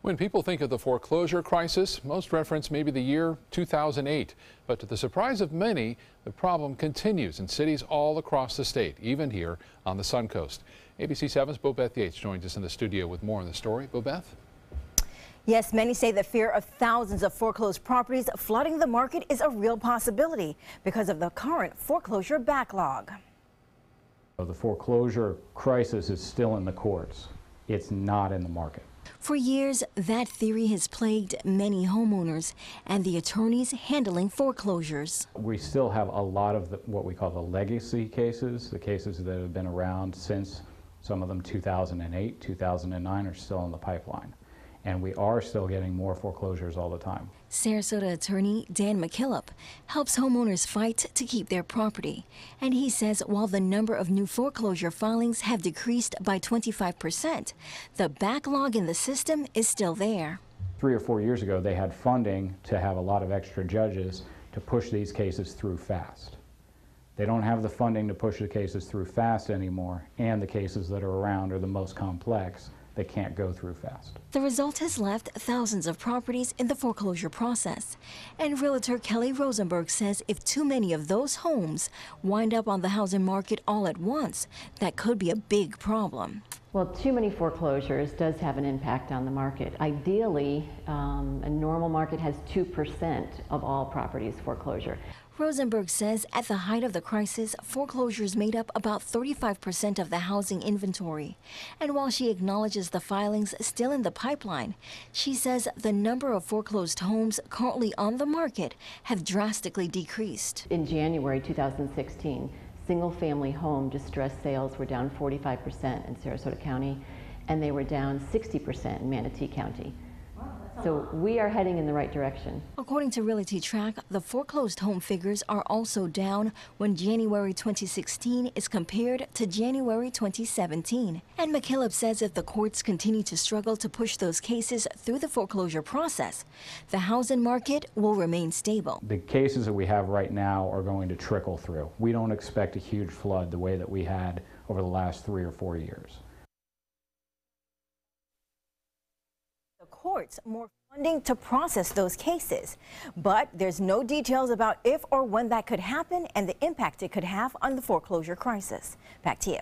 When people think of the foreclosure crisis, most reference maybe the year 2008. But to the surprise of many, the problem continues in cities all across the state, even here on the Suncoast. ABC 7's Bobeth Yates joins us in the studio with more on the story. Bobeth? Yes, many say the fear of thousands of foreclosed properties flooding the market is a real possibility because of the current foreclosure backlog. The foreclosure crisis is still in the courts. It's not in the market. For years, that theory has plagued many homeowners and the attorneys handling foreclosures. We still have a lot of what we call the legacy cases, the cases that have been around since some of them 2008, 2009 are still in the pipeline. And we are still getting more foreclosures all the time. Sarasota attorney Dan McKillop helps homeowners fight to keep their property. And he says while the number of new foreclosure filings have decreased by 25%, the backlog in the system is still there. 3 or 4 years ago, they had funding to have a lot of extra judges to push these cases through fast. They don't have the funding to push the cases through fast anymore, and the cases that are around are the most complex. They can't go through fast. The result has left thousands of properties in the foreclosure process. And realtor Kelly Rosenberg says if too many of those homes wind up on the housing market all at once, that could be a big problem. Well, too many foreclosures does have an impact on the market. Ideally, a normal market has 2% of all properties foreclosure. Rosenberg says at the height of the crisis, foreclosures made up about 35% of the housing inventory. And while she acknowledges the filings still in the pipeline, she says the number of foreclosed homes currently on the market have drastically decreased. In January 2016, single-family home distressed sales were down 45% in Sarasota County, and they were down 60% in Manatee County. So we are heading in the right direction. According to Realty Track, the foreclosed home figures are also down when January 2016 is compared to January 2017. And McKillop says if the courts continue to struggle to push those cases through the foreclosure process, the housing market will remain stable. The cases that we have right now are going to trickle through. We don't expect a huge flood the way that we had over the last 3 or 4 years. Courts more funding to process those cases, but there's no details about if or when that could happen and the impact it could have on the foreclosure crisis. Back to you.